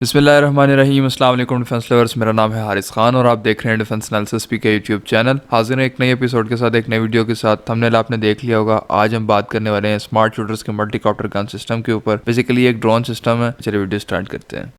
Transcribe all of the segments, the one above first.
बिस्मिल्लाहिर्रहमानिर्रहीम। अस्सलाम वालेकुम डिफेंस लवर्स, मेरा नाम है हारिस खान और आप देख रहे हैं डिफेंस एनालिसिस पी के यूट्यूब चैनल। हाजिर हैं एक नई एपिसोड के साथ, एक नई वीडियो के साथ। थंबनेल आपने देख लिया होगा। आज हम बात करने वाले हैं स्मार्ट शूटर्स के मल्टीकॉप्टर गन सिस्टम के ऊपर। बेसिकली एक ड्रोन सिस्टम है। चलिए वीडियो स्टार्ट करते हैं।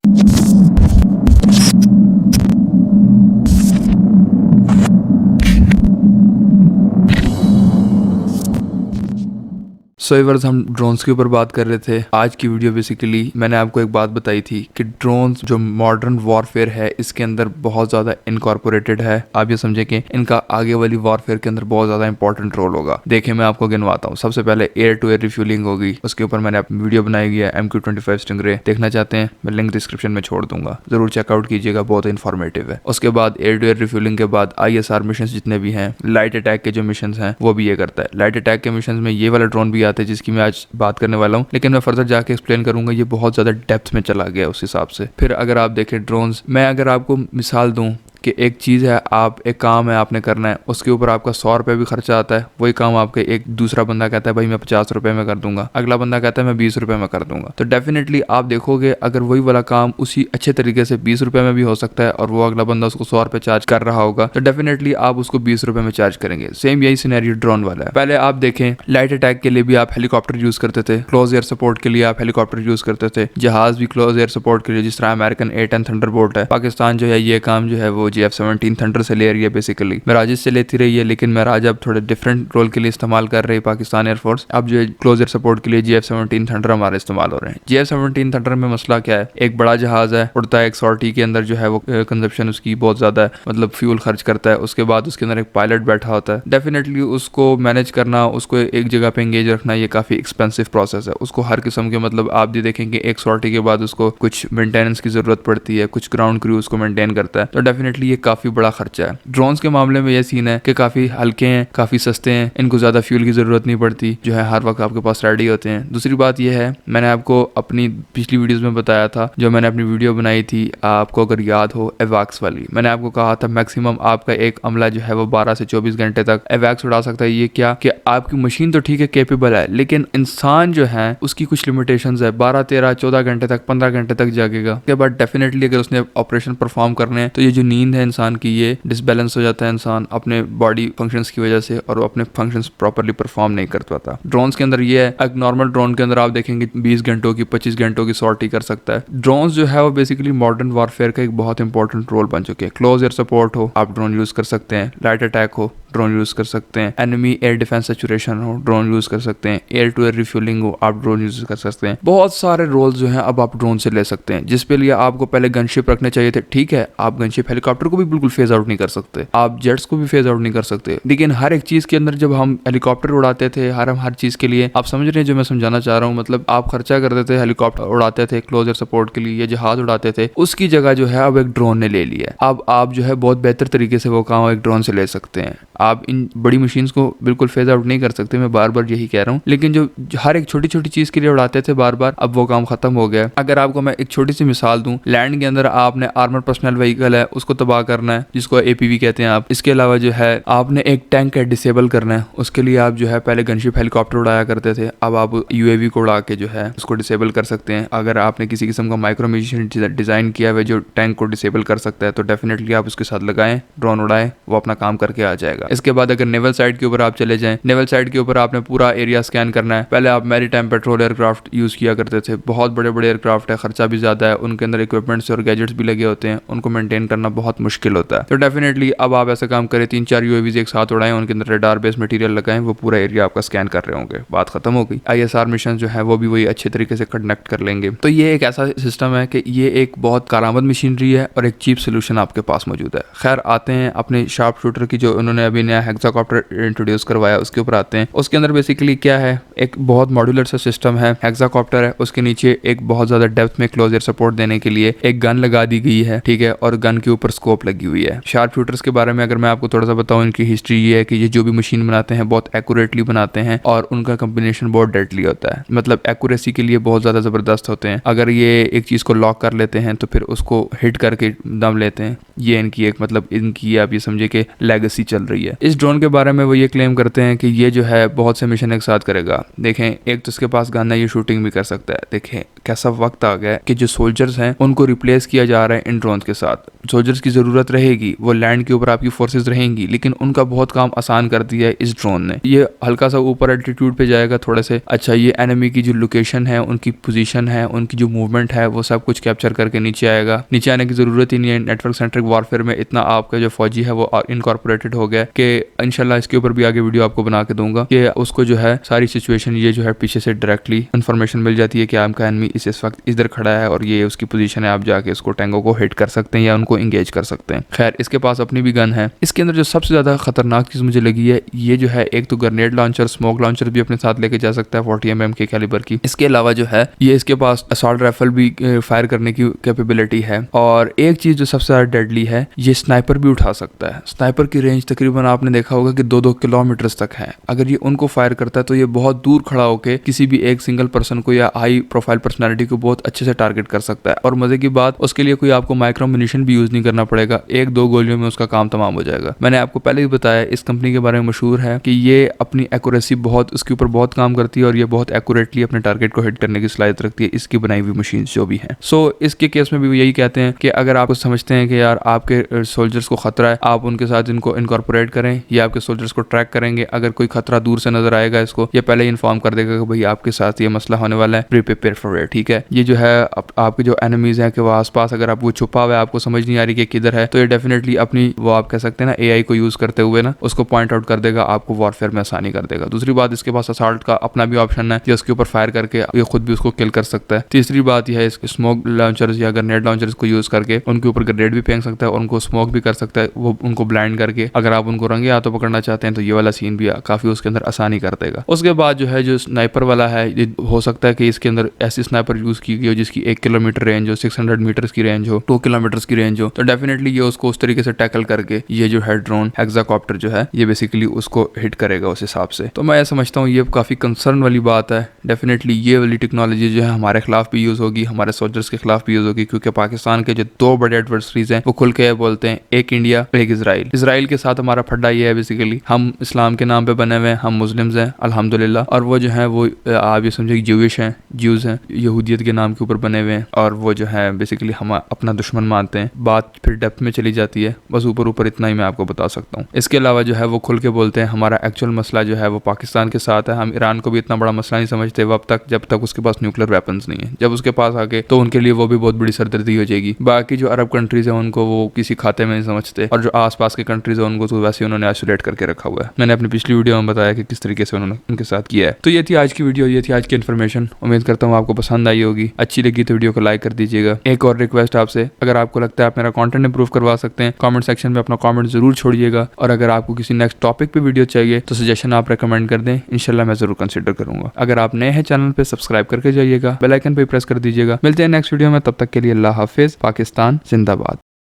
सोइवर्स, हम ड्रोन्स के ऊपर बात कर रहे थे। आज की वीडियो बेसिकली मैंने आपको एक बात बताई थी कि ड्रोन्स जो मॉडर्न वॉरफेयर है इसके अंदर बहुत ज़्यादा इनकॉर्पोरेटेड है। आप ये समझे कि इनका आगे वाली वॉरफेयर के अंदर बहुत ज़्यादा इंपॉर्टेंट रोल होगा। देखिए मैं आपको गिनवाता हूँ। सबसे पहले एयर टू एयर रिफ्यूलिंग होगी, उसके ऊपर मैंने वीडियो बनाई हुई है। MQ-25 स्टिंगरे देखना चाहते हैं, मैं लिंक डिस्क्रिप्शन में छोड़ दूंगा, जरूर चेकआउट कीजिएगा, बहुत इन्फॉर्मेटिव है। उसके बाद एयर टू एयर रिफ्यूलिंग के बाद ISR मिशन जितने भी हैं, लाइट अटैक के जो मिशन हैं वो भी ये करता है। लाइट अटैक के मिशन में ये वाला ड्रोन भी आता है जिसकी मैं आज बात करने वाला हूँ, लेकिन मैं फर्दर जाके एक्सप्लेन करूंगा। ये बहुत ज्यादा डेप्थ में चला गया उस हिसाब से। फिर अगर आप देखें ड्रोन्स, मैं अगर आपको मिसाल दूं कि एक चीज़ है, आप एक काम है आपने करना है, उसके ऊपर आपका 100 रुपये भी खर्चा आता है। वही काम आपके एक दूसरा बंदा कहता है भाई मैं 50 रुपये में कर दूंगा, अगला बंदा कहता है मैं 20 रुपये में कर दूंगा। तो डेफिनेटली आप देखोगे अगर वही वाला काम उसी अच्छे तरीके से 20 रुपये में भी हो सकता है और वो अगला बंदा उसको 100 रुपये चार्ज कर रहा होगा, तो डेफिनेटली आप उसको 20 रुपये में चार्ज करेंगे। सेम यही सिनेरियो ड्रोन वाला है। पहले आप देखें, लाइट अटैक के लिए भी आप हेलीकॉप्टर यूज करते थे, क्लोज एयर सपोर्ट के लिए आप हेलीकॉप्टर यूज करते थे, जहाज भी क्लोज एयर सपोर्ट के लिए, जिस तरह अमेरिकन A-10 थंडरबोल्ट है। पाकिस्तान जो है ये काम जो है वो GF-17 से ले रही है। बेसिकली मिराज से लेती रही है, लेकिन मिराज अब थोड़े डिफरेंट रोल के लिए इस्तेमाल कर रही है पाकिस्तान एयरफोर्स। अब जो क्लोज एयर सपोर्ट के लिए GF-17 थंडर हमारे इस्तेमाल हो रहे हैं। GF-17 थंडर में मसला क्या है, एक बड़ा जहाज है, उड़ता है, एक सॉर्टी के अंदर जो है वो कंजप्शन उसकी बहुत ज्यादा है, मतलब फ्यूल खर्च करता है। उसके बाद उसके अंदर एक पायलट बैठा होता है। डेफिनेटली उसको मैनेज करना, उसको एक जगह पे एंगेज रखना, ये काफी एक्सपेंसिव प्रोसेस है। उसको हर किस्म के, मतलब आप भी देखेंगे एक सॉर्टी के बाद उसको कुछ मेंटेनेंस की जरूरत पड़ती है, कुछ ग्राउंड क्रू उसको मेंटेन करता है। तो डेफिनेटली ये काफी बड़ा खर्चा है। ड्रोन्स के मामले में ये सीन है कि काफी हल्के हैं, काफी सस्ते हैं, इनको ज्यादा फ्यूल की जरूरत नहीं पड़ती, जो है हर वक्त आपके पास रेडी होते हैं। दूसरी बात यह है, मैंने आपको अपनी पिछली वीडियोस में बताया था, जो मैंने अपनी वीडियो बनाई थी, आपको अगर याद हो एवैक्स वाली, मैंने आपको कहा था मैक्सिमम आपका एक अमला जो है वो 12 से 24 घंटे तक एवैक्स उड़ा सकता है। ये क्या कि आपकी मशीन तो ठीक है, केपेबल है, लेकिन इंसान जो है उसकी कुछ लिमिटेशंस है। 12, 13, 14 घंटे तक, 15 घंटे तक जागेगा। उसके बाद डेफिनेटली अगर उसने ऑपरेशन परफॉर्म करने हैं तो ये जो नींद है इंसान की, ये डिसबैलेंस हो जाता है इंसान अपने बॉडी फंक्शंस की वजह से, और वो अपने फंक्शंस प्रॉपर्ली परफॉर्म नहीं कर पाता। ड्रोन्स के अंदर ये है, एक नॉर्मल ड्रोन के अंदर आप देखेंगे 20 घंटों की, 25 घंटों की सॉर्टी कर सकता है। ड्रोन्स जो है वो बेसिकली मॉडर्न वॉरफेयर का एक बहुत इंपॉर्टेंट रोल बन चुके हैं। क्लोज एयर सपोर्ट हो, आप ड्रोन यूज कर सकते हैं। लाइट अटैक हो, ड्रोन यूज कर सकते हैं। एनिमी एयर डिफेंस सैचुरेशन हो, ड्रोन यूज कर सकते हैं। एयर टू एयर रिफ्यूलिंग हो, आप ड्रोन यूज कर सकते हैं। बहुत सारे रोल्स जो हैं अब आप ड्रोन से ले सकते हैं, जिसपे लिए आपको पहले गनशिप रखने चाहिए थे। ठीक है, आप गनशिप हेलीकॉप्टर को भी बिल्कुल फेज आउट नहीं कर सकते, आप जेट्स को भी फेज आउट नहीं कर सकते, लेकिन हर एक चीज के अंदर जब हम हेलीकॉप्टर उड़ाते थे, हर चीज के लिए, आप समझ रहे हैं जो मैं समझाना चाह रहा हूँ, मतलब आप खर्चा करते थे, हेलीकॉप्टर उड़ाते थे क्लोज एयर सपोर्ट के लिए, या जहाज उड़ाते थे, उसकी जगह जो है अब एक ड्रोन ने ले लिया है। अब आप जो है बहुत बेहतर तरीके से वो काम एक ड्रोन से ले सकते हैं। आप इन बड़ी मशीन्स को बिल्कुल फेज आउट नहीं कर सकते, मैं बार बार यही कह रहा हूँ, लेकिन जो हर एक छोटी छोटी चीज के लिए उड़ाते थे बार बार, अब वो काम खत्म हो गया। अगर आपको मैं एक छोटी सी मिसाल दूं, लैंड के अंदर आपने आर्मर पर्सनल व्हीकल है, उसको तबाह करना है, जिसको APV कहते हैं आप। इसके अलावा जो है आपने एक टैंक है डिसेबल करना है, उसके लिए आप जो है पहले गनशिप हेलीकॉप्टर उड़ाया करते थे, अब आप UAV को उड़ा के जो है उसको डिसेबल कर सकते हैं। अगर आपने किसी किस्म का माइक्रो मिशन डिजाइन किया हुआ जो टैंक को डिसेबल कर सकता है, तो डेफिनेटली आप उसके साथ लगाएं, ड्रोन उड़ाएं, वो अपना काम करके आ जाएगा। इसके बाद अगर नेवल साइड के ऊपर आप चले जाएं, नेवल साइड के ऊपर आपने पूरा एरिया स्कैन करना है। पहले आप मैरीटाइम पेट्रोल एयरक्राफ्ट यूज किया करते थे, बहुत बड़े बड़े एयरक्राफ्ट है, खर्चा भी ज्यादा है, उनके अंदर इक्विपमेंट्स और गैजेट्स भी लगे होते हैं, उनको मेंटेन करना बहुत मुश्किल होता है। तो डेफिनेटली अब आप ऐसा काम करें, 3-4 UAVs एक साथ उड़ाएं, उनके अंदर रेडार बेस्ड मटेरियल लगाएं, वो पूरा एरिया आपका स्कैन कर रहे होंगे, बात खत्म हो गई। ISR मिशन जो है वो भी वही अच्छे तरीके से कंडक्ट कर लेंगे। तो ये एक ऐसा सिस्टम है कि ये एक बहुत कारआमद मशीनरी है और एक चीप सोल्यूशन आपके पास मौजूद है। खैर आते हैं अपने शार्प शूटर की, जो उन्होंने अभी नया हेक्साकॉप्टर इंट्रोड्यूस करवाया, उसके ऊपर आते हैं। उसके अंदर बेसिकली क्या है, एक बहुत मॉड्यूलर सा सिस्टम है। हेक्साकॉप्टर है, उसके नीचे एक बहुत ज्यादा डेप्थ में क्लोज एयर सपोर्ट देने के लिए एक गन लगा दी गई है, ठीक है, और गन के ऊपर स्कोप लगी हुई है। शार्प शूटर्स के बारे में अगर मैं आपको थोड़ा सा बताऊं, इनकी हिस्ट्री ये है कि ये जो भी मशीन बनाते हैं बहुत एक्यूरेटली बनाते हैं और उनका कॉम्बिनेशन बहुत डेडली होता है, मतलब एक्यूरेसी के लिए बहुत ज्यादा जबरदस्त होते हैं। अगर ये एक चीज को लॉक कर लेते हैं तो फिर उसको हिट करके दम लेते हैं। ये इनकी एक, मतलब इनकी आप ये समझे कि लेगेसी चल रही है। इस ड्रोन के बारे में वो ये क्लेम करते हैं कि ये जो है बहुत से मिशन एक साथ करेगा। देखें, एक तो इसके पास गन है, ये शूटिंग भी कर सकता है। देखें कैसा वक्त आ गया है कि जो सोल्जर्स हैं उनको रिप्लेस किया जा रहा है इन ड्रोन के साथ। सोल्जर्स की ज़रूरत रहेगी, वो लैंड के ऊपर आपकी फोर्सेस रहेंगी, लेकिन उनका बहुत काम आसान कर दिया है इस ड्रोन ने। ये हल्का सा ऊपर एल्टीट्यूड पे जाएगा थोड़े से, अच्छा ये एनिमी की जो लोकेशन है, उनकी पोजीशन है, उनकी जो मूवमेंट है, वो सब कुछ कैप्चर करके नीचे आएगा। नीचे आने की ज़रूरत ही नहीं है। नेटवर्क सेंट्रिक वॉरफेयर में इतना आपका जो फौजी है वो इनकॉर्पोरेटेड हो गया कि इंशाल्लाह इसके ऊपर भी आगे वीडियो आपको बना के दूंगा कि उसको जो है सारी सिचुएशन ये जो है पीछे से डायरेक्टली इन्फॉर्मेशन मिल जाती है कि आपका एनिमी इस वक्त इधर खड़ा है और ये उसकी पोजीशन है। आप जाके इसको टैंगो को हिट कर सकते हैं या उनको इंगेज कर सकते हैं। खैर, इसके पास अपनी भी गन है। इसके अंदर जो सबसे ज़्यादा खतरनाक चीज़ मुझे लगी है ये जो है, एक तो ग्रेनेड लॉन्चर, स्मोक लॉन्चर भी अपने साथ लेके जा सकता है 40 mm के कैलिबर की। इसके अलावा जो है ये इसके पास असॉल्ट राइफल भी फायर करने की कैपेबिलिटी है। और एक चीज़ जो सबसे ज़्यादा डेडली है, ये स्नाइपर भी उठा सकता है। स्नाइपर की रेंज तकरीबन आपने देखा होगा कि 2-2 किलोमीटर तक है। अगर ये उनको फायर करता है तो ये बहुत दूर खड़ा होकर किसी भी एक सिंगल पर्सन को या हाई प्रोफाइल पर्सनालिटी को बहुत अच्छे से टारगेट कर सकता है। और मजे की बात, उसके लिए कोई आपको माइक्रो म्यूनिशन भी यूज नहीं करना पड़ेगा। 1-2 गोलियों में उसका काम तमाम हो जाएगा। मैंने आपको पहले भी बताया इस कंपनी के बारे में मशहूर है कि ये अपनी एक्यूरेसी बहुत, उसके ऊपर बहुत काम करती है और ये बहुत एक्यूरेटली अपने टारगेट को हिट करने की सलाहियत रखती है, इसकी बनाई हुई मशीन जो भी है। सो इसके केस में भी यही कहते हैं कि अगर आप समझते हैं कि यार आपके सोल्जर्स को खतरा है, आप उनके साथ इनको इनकॉर्पोरेट करें, ये आपके सोल्जर्स को ट्रैक करेंगे। अगर कोई खतरा दूर से नजर आएगा इसको, ये पहले ही इन्फॉर्म कर देगा कि भाई आपके साथ ये मसला होने वाला है, प्रिपेयर फॉर इट। ठीक है, ये जो है आपके जो एनिमीज हैं कि वो आसपास, अगर आप वो छुपा हुआ है, आपको समझ नहीं आ रही कि किधर है, तो ये डेफिनेटली अपनी वो आप कह सकते हैं ना एआई को यूज करते हुए ना उसको पॉइंट आउट कर देगा, आपको वॉरफेयर में आसानी कर देगा। दूसरी बात, इसके पास असॉल्ट का अपना भी ऑप्शन है कि उसके ऊपर फायर करके ये खुद भी उसको किल कर सकता है। तीसरी बात यह है, स्मोक लॉन्चर्स या ग्रेनेड लॉन्चर्स को यूज करके उनके ऊपर ग्रेनेड भी फेंक सकता है और उनको स्मोक भी कर सकता है, वो उनको ब्लाइंड करके। अगर आप उनको रंगे हाथों पकड़ना चाहते हैं तो ये वाला सीन भी काफी उसके अंदर आसानी कर देगा। उसके बाद जो है, जो स्नाइपर वाला है, ये हो सकता है कि इसके अंदर ऐसी स्नाइपर यूज की गई हो जिसकी 1 किलोमीटर रेंज हो, 600 मीटर्स की रेंज हो, 2 किलोमीटर की रेंज हो, तो डेफिनेटली ये उसको उस तरीके से टैकल करके ये जो है ड्रोन हेक्साकॉप्टर जो है ये बेसिकली उसको हिट करेगा उस हिसाब से। तो मैं समझता हूँ ये काफी कंसर्न वाली बात है। डेफिनेटली ये वाली टेक्नोलॉजी जो है हमारे खिलाफ भी यूज होगी, हमारे सोल्जर्स के खिलाफ भी यूज होगी, क्योंकि पाकिस्तान के जो 2 बड़े एडवर्सरीज हैं वो खुल के बोलते हैं, एक इंडिया, एक इजराइल। इजराइल के साथ हमारा फड्डा ये है बेसिकली, हम इस्लाम के नाम पे बने हुए हैं, हम मुस्लिम्स हैं अल्हम्दुलिल्लाह, और वो जो है वो आप ये समझे ज्यूइश हैं, ज्यूज हैं, यहूदियत के नाम के ऊपर बने हुए हैं, और वो जो है बेसिकली हम अपना दुश्मन मानते हैं। बात फिर डेप्थ में चली जाती है, बस ऊपर ऊपर इतना ही मैं आपको बता सकता हूँ। इसके अलावा जो है वो खुल के बोलते हैं हमारा एक्चुअल मसला जो है वो पाकिस्तान के साथ है, हम ईरान को भी इतना बड़ा मसला नहीं समझते अब तक, जब तक उसके पास न्यूक्लियर वेपन्स नहीं है। जब उसके पास आके तो उनके लिए वो भी बहुत बड़ी सरदर्दी हो जाएगी। बाकी जो अरब कंट्रीज है उनको वो किसी खाते में नहीं समझते, और जो आसपास के कंट्रीज है उनको तो वैसे उन्होंने आइसोलेट करके रखा हुआ है। मैंने अपनी पिछली वीडियो में बताया कि किस तरीके से उन्होंने उनके साथ किया है। तो ये थी आज की वीडियो, ये थी आज की इन्फॉर्मेशन। उम्मीद करता हूँ आपको पसंद आई होगी। अच्छी लगी तो वीडियो को लाइक कर दीजिएगा। एक और रिक्वेस्ट आपसे, अगर आपको लगता है आप मेरा कंटेंट इंप्रूव करवा सकते हैं, कमेंट सेक्शन में अपना कमेंट जरूर छोड़िएगा। और अगर आपको किसी नेक्स्ट टॉपिक पे वीडियो चाहिए तो सजेशन आप रेकमेंड कर दें, इंशाल्लाह मैं जरूर कंसिडर करूंगा। अगर आप नए हैं चैनल पे, सब्सक्राइब करके जाइएगा, बेल आइकन पे प्रेस कर दीजिएगा। मिलते हैं नेक्स्ट वीडियो में, तब तक के लिए अल्लाह हाफिज। पाकिस्तान जिंदाबाद।